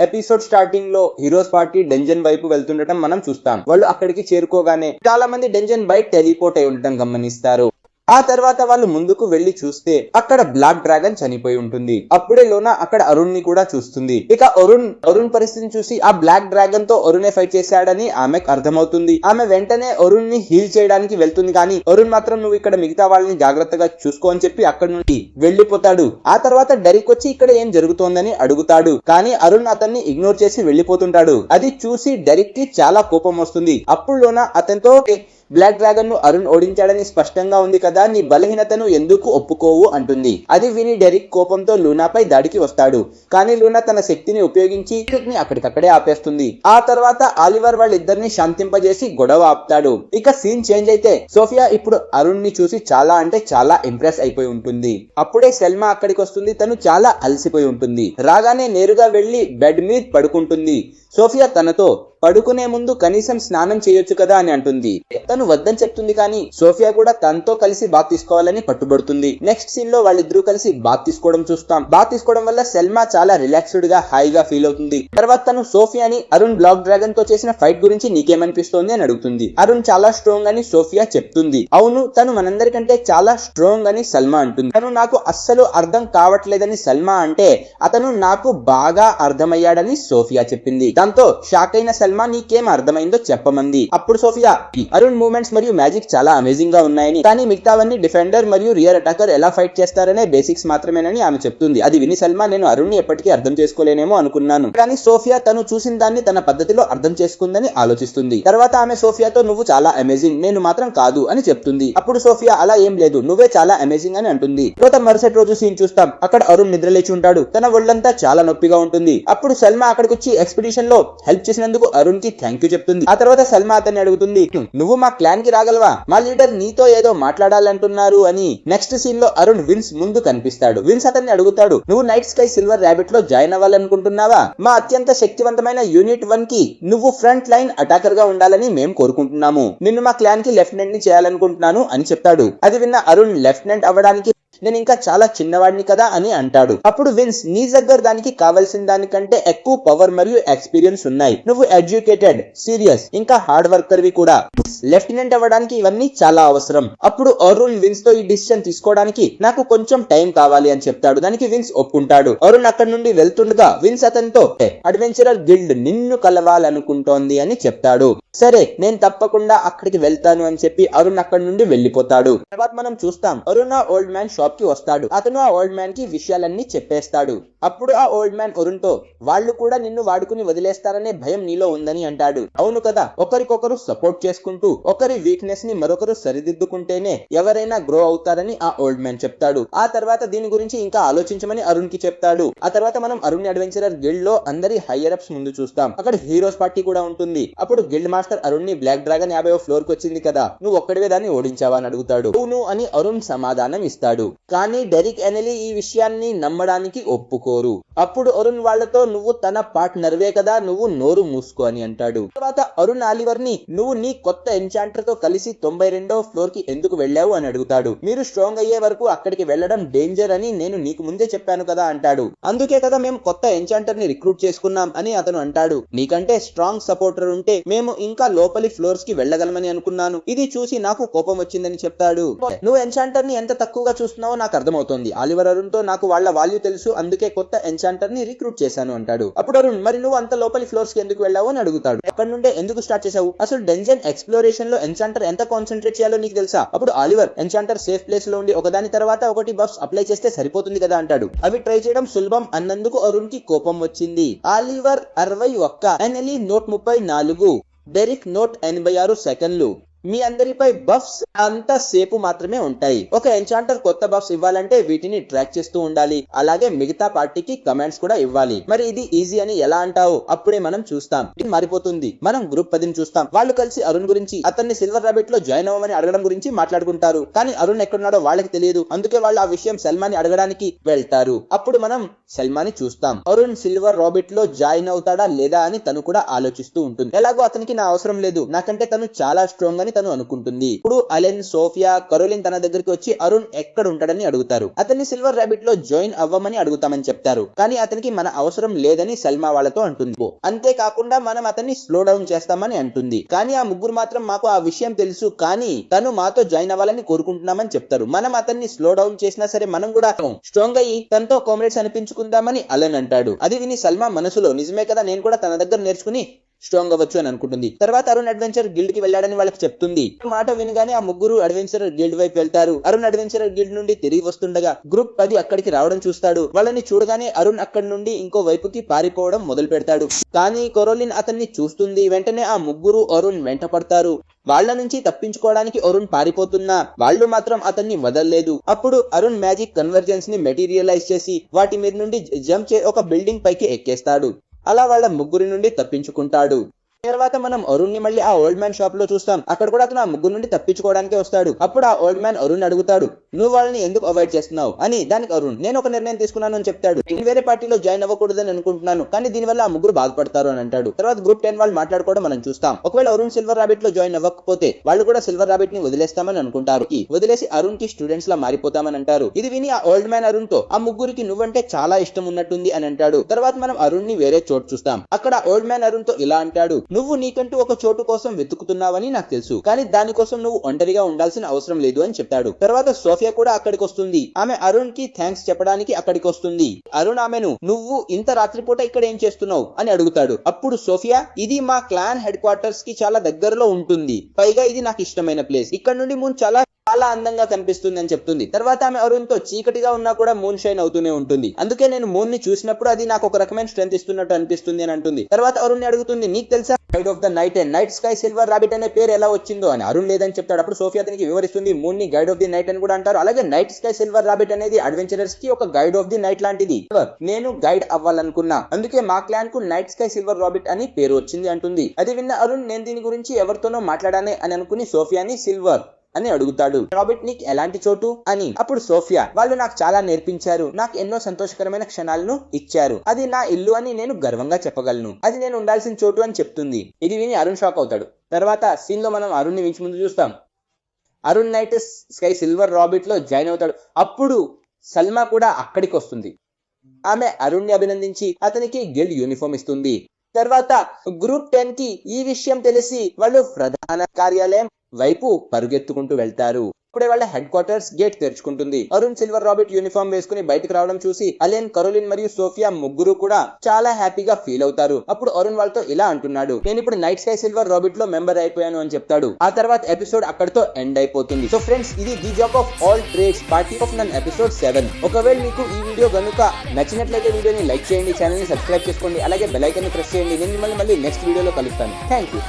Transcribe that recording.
Episode starting లో heroes party డెంజన్ వైపు వెళ్తుండటం మనం చూస్తాం. వాళ్ళు అక్కడికి చేరుకోగానే చాలా మంది డెంజన్ బై టెలిపోర్ట్ అయి ఉండటం గమనిస్తారు. ఆ తర్వాత వాళ్ళు ముందుకు వెళ్లి చూస్తే అక్కడ బ్లాక్ డ్రాగన్ చనిపోయి ఉంటుంది. అప్పుడే లోనా అక్కడ అరుణ్ ని కూడా చూస్తుంది. ఇక అరుణ్ పరిస్థితిని చూసి ఆ బ్లాక్ డ్రాగన్ తో అరుణే ఫైట్ చేశాడని ఆమెకు అర్థమవుతుంది. ఆమె వెంటనే అరుణ్ ని హీల్ చేయడానికి వెళ్తుంది. కానీ అరుణ్ మాత్రం నువ్వు ఇక్కడ మిగతా వాళ్ళని జాగ్రత్తగా చూసుకో అని చెప్పి అక్కడి నుండి వెళ్లిపోతాడు. ఆ తర్వాత డెరిక్ వచ్చి ఇక్కడ ఏం జరుగుతోందని అడుగుతాడు. కానీ అరుణ్ అతన్ని ఇగ్నోర్ చేసి వెళ్లిపోతుంటాడు. అది చూసి డెరిక్ కి చాలా కోపం వస్తుంది. అప్పుడు లోనా అతనితో బ్లాక్ డ్రాగన్ ను అరుణ్ ఓడించాడని స్పష్టంగా ఉంది కదా, నీ బలహీనతను ఎందుకు ఒప్పుకోవు అంటుంది. అది విని డెరిక్ కోపంతో లూనాపై దాడికి వస్తాడు. కానీ లూనా తన శక్తిని ఉపయోగించి ని అక్కడికక్కడే ఆపేస్తుంది. ఆ తర్వాత ఆలివర్ వాళ్ళిద్దరిని శాంతింపజేసి గొడవ ఆపుతాడు. ఇక సీన్ చేంజ్ అయితే సోఫియా ఇప్పుడు అరుణ్ ని చూసి చాలా అంటే చాలా ఇంప్రెస్ అయిపోయి ఉంటుంది. అప్పుడే సెల్మా అక్కడికి వస్తుంది. తను చాలా అలసిపోయి ఉంటుంది. రాగానే నేరుగా వెళ్లి బెడ్ మీద పడుకుంటుంది. సోఫియా తనతో పడుకునే ముందు కనీసం స్నానం చేయొచ్చు కదా అని అంటుంది. తను వద్దని చెప్తుంది. కానీ సోఫియా కూడా తనతో కలిసి బాత్ తీసుకోవాలని పట్టుబడుతుంది. నెక్స్ట్ సీన్ లో వాళ్ళిద్దరూ కలిసి బాత్ తీసుకోవడం చూస్తాం. బాత్ తీసుకోవడం వల్ల సెల్మా చాలా రిలాక్స్డ్ గా హాయిగా ఫీల్ అవుతుంది. తర్వాత తను సోఫియాని అరుణ్ బ్లాక్ డ్రాగన్ తో చేసిన ఫైట్ గురించి నీకేమనిపిస్తోంది అని అడుగుతుంది. అరుణ్ చాలా స్ట్రాంగ్ అని సోఫియా చెప్తుంది. అవును, తను మనందరికంటే చాలా స్ట్రాంగ్ అని సల్మా అంటుంది. తను నాకు అస్సలు అర్థం కావట్లేదని సల్మా అంటే అతను నాకు బాగా అర్థమయ్యాడని సోఫియా చెప్పింది. దాంతో షాక్ అయిన సల్మా నీకేం అర్థమైందో చెప్పమంది. అప్పుడు సోఫియా అరుణ్ మూవ్మెంట్స్ మరియు మ్యాజిక్ చాలా అమేజింగ్ గా ఉన్నాయని, కానీ మిగతావన్నీ డిఫెండర్ మరియు రియర్ అటాకర్ ఎలా ఫైట్ చేస్తారనే బేసిక్స్ మాత్రమేనని ఆమె చెప్తుంది. అది విని సల్మా నేను అరుణ్ ని ఎప్పటికీ అర్థం చేసుకోలేనేమో అనుకున్నాను. కానీ సోఫియా తను చూసిన దాన్ని తన పద్ధతిలో అర్థం చేసుకుందని ఆలోచిస్తుంది. తర్వాత ఆమె సోఫియాతో నువ్వు చాలా అమేజింగ్, నేను మాత్రం కాదు అని చెప్తుంది. అప్పుడు సోఫియా అలా ఏం లేదు, నువ్వే చాలా అమేజింగ్ అని అంటుంది. తర్వాత మరుసటి రోజు సీన్ చూస్తాం. అక్కడ అరుణ్ నిద్రలేచి ఉంటాడు. తన ఒళ్ళంతా చాలా నొప్పిగా ఉంటుంది. అప్పుడు సల్మా అక్కడికి వచ్చి ఎక్స్పెడిషన్ లో హెల్ప్ చేసినందుకు అరుణ్ కి థ్యాంక్ యూ చెప్తుంది. ఆ తర్వాత సల్మా అతన్ని అడుగుతుంది, నువ్వు మా క్లాన్ కి రాగలవా, మా లీడర్ నీతో ఏదో మాట్లాడాలంటున్నారు అని. నెక్స్ట్ సీన్ లో అరుణ్ విన్స్ ముందు కనిపిస్తాడు. విన్స్ అతన్ని అడుగుతాడు, నువ్వు నైట్ స్కై సిల్వర్ ర్యాబిట్ లో జాయిన్ అవ్వాలనుకుంటున్నావా? మా అత్యంత శక్తివంతమైన యూనిట్ 1 కి నువ్వు ఫ్రంట్ లైన్ అటాకర్ గా ఉండాలని మేము కోరుకుంటున్నాము. నిన్ను మా క్లాన్ కి లెఫ్టినెంట్ ని చేయాలనుకుంటున్నాను అని చెప్తాడు. అది విన్న అరుణ్ లెఫ్టినెంట్ అవ్వడానికి నేను ఇంకా చాలా చిన్నవాడిని కదా అని అంటాడు. అప్పుడు విన్స్ నీ దగ్గర దానికి కావాల్సిన దానికంటే ఎక్కువ పవర్ మరియు ఎక్స్పీరియన్స్ ఉన్నాయి. నువ్వు ఎడ్యుకేటెడ్, సీరియస్ ఇంకా హార్డ్ వర్కర్ వి కూడా. లెఫ్టినెంట్ అవ్వడానికి ఇవన్నీ చాలా అవసరం. అప్పుడు అరుణ్ విన్స్ తో ఈ డిసిషన్ తీసుకోవడానికి నాకు కొంచెం టైం కావాలి అని చెప్తాడు. దానికి విన్స్ ఒప్పుకుంటాడు. అరుణ్ అక్కడి నుండి వెళ్తుండగా విన్స్ అతనితో అడ్వెంచరర్ గిల్డ్ నిన్ను కలవాలనుకుంటోంది అని చెప్తాడు. సరే నేను తప్పకుండా అక్కడికి వెళ్తాను అని చెప్పి అరుణ్ అక్కడి నుండి వెళ్లిపోతాడు. తర్వాత మనం చూస్తాం అరుణ్ ఆ ఓల్డ్ మ్యాన్ షాప్ కి వస్తాడు. అతను ఆ ఓల్డ్ మ్యాన్ కి విషయాలన్నీ చెప్పేస్తాడు. అప్పుడు ఆ ఓల్డ్ మ్యాన్ అరుణ్ తో వాళ్ళు కూడా నిన్ను వాడుకుని వదిలేస్తారనే భయం నీలో ఉందని అంటాడు. అవును కదా, ఒకరికొకరు సపోర్ట్ చేసుకుంటూ ఒకరి వీక్నెస్ ని మరొకరు సరిదిద్దుకుంటేనే ఎవరైనా గ్రో అవుతారని ఆ ఓల్డ్ మ్యాన్ చెప్తాడు. ఆ తర్వాత దీని గురించి ఇంకా ఆలోచించమని అరుణ్ కి చెప్తాడు. ఆ తర్వాత మనం అరుణ్ అడ్వెంచరర్ గిల్డ్ లో అందరి హైయర్ అప్స్ ముందు చూస్తాం. అక్కడ హీరోస్ పార్టీ కూడా ఉంటుంది. అప్పుడు గిల్డ్ మాస్టర్ అరుణ్ ని బ్లాక్ డ్రాగన్ 50వ ఫ్లోర్ కి వచ్చింది కదా, నువ్వు ఒక్కడివే దాన్ని ఓడించావా అని అడుగుతాడు. అవును అని అరుణ్ సమాధానం ఇస్తాడు. కానీ డెరిక్ ఎనెలీ ఈ విషయాన్ని నమ్మడానికి ఒప్పుకోరు. అప్పుడు అరుణ్ వాళ్లతో నువ్వు తన పార్ట్నర్వే కదా, నువ్వు నోరు మూసుకో అని అంటాడు. తర్వాత అరుణ్ ఆలివర్ ని నువ్వు నీ కొత్త ఎన్చాంటర్ తో కలిసి 92వ ఫ్లోర్ కి ఎందుకు వెళ్ళావు అని అడుగుతాడు. మీరు స్ట్రాంగ్ అయ్యే వరకు అక్కడికి వెళ్లడం డేంజర్ అని నేను నీకు ముందే చెప్పాను కదా అంటాడు. అందుకే కదా మేము కొత్త ఎన్చాంటర్ ని రిక్రూట్ చేసుకున్నాం అని అతను అంటాడు. నీకంటే స్ట్రాంగ్ సపోర్టర్ ఉంటే మేము ఇంకా లోపలి ఫ్లోర్స్ కి వెళ్ళగలమని అనుకున్నాను. ఇది చూసి నాకు కోపం వచ్చిందని చెప్తాడు. నువ్వు ఎన్చాంటర్ ని ఎంత తక్కువగా చూస్తున్నావో నాకు అర్థమవుతోంది. ఆలివర్ అరుణ్ తో నాకు వాళ్ళ వాల్యూ తెలుసు, అందుకే కొత్త ఎన్చాంటర్ ని రిక్రూట్ చేశాను అంటాడు. అప్పుడు అరుణ్ మరి నువ్వు అంత లోపలి ఫ్లోర్స్ కి ఎందుకు వెళ్ళావు అని అడుగుతాడు. ఎక్కడి నుండే ఎందుకు స్టార్ట్ చేశావు? అసలు డెంజన్ ఎక్స్ప్లోరేషన్ లో ఎన్చాంటర్ ఎంత కాన్సన్ట్రేట్ చేయాలో నీకు తెలుసా? అప్పుడు ఆలివర్ ఎన్చాంటర్ సేఫ్ ప్లేస్ లో ఉండి ఒకదాని తర్వాత ఒకటి బఫ్స్ అప్లై చేస్తే సరిపోతుంది కదా అంటాడు. అవి ట్రై చేయడం సులభం అన్నందుకు అరుణ్ కి కోపం వచ్చింది. ఆలివర్ 61, ఎనెలీ 134, డెరిక్ 186 సెకండ్లు. మీ అందరిపై బఫ్స్ అంత సేపు మాత్రమే ఉంటాయి. ఒక ఎన్చాంటర్ కొత్త బఫ్స్ ఇవ్వాలంటే వీటిని ట్రాక్ చేస్తూ ఉండాలి. అలాగే మిగతా పార్టీకి కమాండ్స్ కూడా ఇవ్వాలి. మరి ఇది ఈజీ అని ఎలా అంటావు? అప్పుడే మనం చూస్తాం ఇది మారిపోతుంది. మనం గ్రూప్ 10 చూస్తాం. వాళ్ళు కలిసి అరుణ్ గురించి అతన్ని సిల్వర్ రాబిట్ లో జాయిన్ అవ్వమని అడగడం గురించి మాట్లాడుకుంటారు. కానీ అరుణ్ ఎక్కడున్నాడో వాళ్ళకి తెలియదు. అందుకే వాళ్ళు ఆ విషయం సల్మాని అడగడానికి వెళ్తారు. అప్పుడు మనం సల్మాని చూస్తాం. అరుణ్ సిల్వర్ రాబిట్ లో జాయిన్ అవుతాడా లేదా అని తను కూడా ఆలోచిస్తూ ఉంటుంది. ఎలాగో అతనికి నా అవసరం లేదు, నాకంటే తను చాలా స్ట్రాంగ్ అని అని తను అనుకుంటుంది. ఇప్పుడు అలెన్, సోఫియా, కరోలిన్ తన దగ్గరికి వచ్చి అరుణ్ ఎక్కడ ఉంటాడని అడుగుతారు. అతన్ని సిల్వర్ రాబిట్ లో జాయిన్ అవ్వమని అడుగుతామని చెప్తారు. కానీ అతనికి మన అవసరం లేదని సల్మా వాళ్ళతో అంటుంది. అంతేకాకుండా మనం అతన్ని స్లో డౌన్ చేస్తామని అంటుంది. కానీ ఆ ముగ్గురు మాత్రం మాకు ఆ విషయం తెలుసు, కానీ తను మాతో జాయిన్ అవ్వాలని కోరుకుంటున్నామని చెప్తారు. మనం అతన్ని స్లో డౌన్ చేసినా సరే మనం కూడా స్ట్రాంగ్ అయ్యి తనతో కామ్రేడ్స్ అనిపించుకుందామని అలెన్ అంటాడు. అది విని సల్మా మనసులో నిజమే కదా, నేను కూడా తన దగ్గర నేర్చుకుని స్ట్రాంగ్ అవ్వచ్చు అని అనుకుంటుంది. తర్వాత అరుణ్ అడ్వెంచర్ గిల్డ్ కి వెళ్ళాడని వాళ్ళకి చెప్తుంది. మాట వినగానే ఆ ముగ్గురు అడ్వెంచర్ గిల్డ్ వైపు వెళ్తారు. అరుణ్ అడ్వెంచర్ గిల్డ్ నుండి తిరిగి వస్తుండగా గ్రూప్ 10 అక్కడికి రావడం చూస్తాడు. వాళ్ళని చూడగానే అరుణ్ అక్కడి నుండి ఇంకో వైపుకి పారిపోవడం మొదలు పెడతాడు. కానీ కరోలిన్ అతన్ని చూస్తుంది. వెంటనే ఆ ముగ్గురు అరుణ్ వెంట పడతారు. వాళ్ళ నుంచి తప్పించుకోవడానికి అరుణ్ పారిపోతున్నా వాళ్ళు మాత్రం అతన్ని వదలలేదు. అప్పుడు అరుణ్ మ్యాజిక్ కన్వర్జెన్స్ ని మెటీరియలైజ్ చేసి వాటి మీద నుండి జంప్ ఒక బిల్డింగ్ పైకి ఎక్కేస్తాడు. అలా వాళ్ళ ముగ్గురి నుండి తప్పించుకుంటాడు. తర్వాత మనం అరుణ్ ని మళ్ళీ ఆ ఓల్డ్ మ్యాన్ షాప్ లో చూస్తాం. అక్కడ కూడా అతను ఆ ముగ్గురు నుండి తప్పించుకోవడానికి వస్తాడు. అప్పుడు ఆ ఓల్డ్ మ్యాన్ అరుణ్ అడుగుతాడు, నువ్వు వాళ్ళని ఎందుకు అవాయిడ్ చేస్తున్నావు అని. దానికి అరుణ్, నేను ఒక నిర్ణయం తీసుకున్నాను అని చెప్తాడు. నేను వేరే పార్టీలో జాయిన్ అవ్వకూడదని అనుకుంటున్నాను, కానీ దీనివల్ల ఆ ముగ్గురు బాధపడతారు అని అంటాడు. తర్వాత గ్రూప్ 10 వాళ్ళు మాట్లాడుకోవడం మనం చూస్తాం. ఒకవేళ అరుణ్ సిల్వర్ రాబిట్ లో జాయిన్ అవ్వకపోతే వాళ్ళు కూడా సిల్వర్ రాబిట్ ని వదిలేస్తామని అనుకుంటారు. వదిలేసి అరుణ్ కి స్టూడెంట్స్ లా మారిపోతామని అంటారు. ఇది విని ఆ ఓల్డ్ మ్యాన్ అరుణ్ తో, ఆ ముగ్గురికి నువ్వంటే చాలా ఇష్టం ఉన్నట్టుంది అని అంటాడు. తర్వాత మనం అరుణ్ ని వేరే చోటు చూస్తాం. అక్కడ ఓల్డ్ మ్యాన్ అరుణ్ తో ఇలా అంటాడు, నువ్వు నీకంటూ ఒక చోటు కోసం వెతుకుతున్నావని నాకు తెలుసు, కానీ దానికోసం నువ్వు ఒంటరిగా ఉండాల్సిన అవసరం లేదు అని చెప్తాడు. తర్వాత సోఫియా కూడా అక్కడికి వస్తుంది. ఆమె అరుణ్ కి థ్యాంక్స్ చెప్పడానికి అక్కడికి వస్తుంది. అరుణ్ ఆమెను, నువ్వు ఇంత రాత్రిపూట ఇక్కడ ఏం చేస్తున్నావు అని అడుగుతాడు. అప్పుడు సోఫియా, ఇది మా క్లాన్ హెడ్ క్వార్టర్స్ కి చాలా దగ్గరలో ఉంటుంది, పైగా ఇది నాకు ఇష్టమైన ప్లేస్, ఇక్కడ నుండి మూన్ చాలా అందంగా కనిపిస్తుంది అని చెప్తుంది. తర్వాత ఆమె అరుణ్ తో, చీకటిగా ఉన్నా కూడా మూన్ షైన్ అవుతూనే ఉంటుంది, అందుకే నేను మూన్ ని చూసినప్పుడు అది నాకు ఒక రకమైన స్ట్రెంత్ ఇస్తున్నట్టు అనిపిస్తుంది అని అంటుంది. తర్వాత అరుణ్ ని అడుగుతుంది, నీకు తెలుసా guide of the night and night sky silver rabbit అనే పేరు ఎలా వచ్చిందో అని. అరుణ్ లేదని చెప్తాడు. అప్పుడు సోఫియా అతనికి వివరిస్తుంది, మూన్ ని గైడ్ ఆఫ్ ది నైట్ అని కూడా అంటారు. అలాగే నైట్ స్కై సిల్వర్ రాబిట్ అనేది అడ్వెంచరర్స్ కి ఒక గైడ్ ఆఫ్ ది నైట్ లాంటిది. నేను గైడ్ అవ్వాలనుకున్నా, అందుకే మా క్లాన్ కు నైట్ స్కై సిల్వర్ రాబిట్ అని పేరు వచ్చింది అంటుంది. అది విన్న అరుణ్, నేను దీని గురించి ఎవరితోనో మాట్లాడానే అని అనుకుని సోఫియాని సిల్వర్ అని అడుగుతాడు. రాబిట్ నీకు ఎలాంటి చోటు అని. అప్పుడు సోఫియా, వాళ్ళు నాకు చాలా నేర్పించారు, నాకు ఎన్నో సంతోషకరమైన క్షణాలను ఇచ్చారు, అది నా ఇల్లు అని నేను గర్వంగా చెప్పగలను, అది నేను ఉండాల్సిన చోటు అని చెప్తుంది. ఇది విని అరుణ్ షాక్ అవుతాడు. తర్వాత సీన్ లో మనం అరుణ్ ని మించి ముందు చూస్తాం. Arun night sky silver rabbit లో జాయిన్ అవుతాడు. అప్పుడు సల్మా కూడా అక్కడికి వస్తుంది. ఆమె అరుణ్ ని అభినందించి అతనికి గిల్డ్ యూనిఫామ్ ఇస్తుంది. తర్వాత గ్రూప్ 10 కి ఈ విషయం తెలిసి వాళ్ళు ప్రధాన కార్యాలయం వైపు పరుగెత్తుకుంటూ వెళ్తారు. ఇప్పుడే వాళ్ళ హెడ్ క్వార్టర్స్ గేట్ తెరుచుకుంటుంది. అరుణ్ సిల్వర్ రాబిట్ యూనిఫామ్ వేసుకుని బయటకు రావడం చూసి అలెన్, కరోలిన్ మరియు సోఫియా ముగ్గురు కూడా చాలా హ్యాపీగా ఫీల్ అవుతారు. అప్పుడు అరుణ్ వాళ్ళతో ఇలా అంటున్నాడు, నేను ఇప్పుడు నైట్ స్కై సిల్వర్ రాబిట్ లో మెంబర్ అయిపోయాను అని చెప్తాడు. ఆ తర్వాత ఎపిసోడ్ అక్కడితో ఎండ్ అయిపోతుంది. సో ఫ్రెండ్స్, ఇది the jack of all trades party of none episode 7. ఒకవేళ మీకు ఈ వీడియో గనుక నచ్చినట్లయితే వీడియోని లైక్ చేయండి, ఛానల్ ని సబ్స్క్రైబ్ చేసుకోండి, అలాగే బెల్ ఐకాన్ ని ప్రెస్ చేయండి. నేను మిమ్మల్ని మళ్ళీ నెక్స్ట్ వీడియోలో కలుస్తాను. Thank you.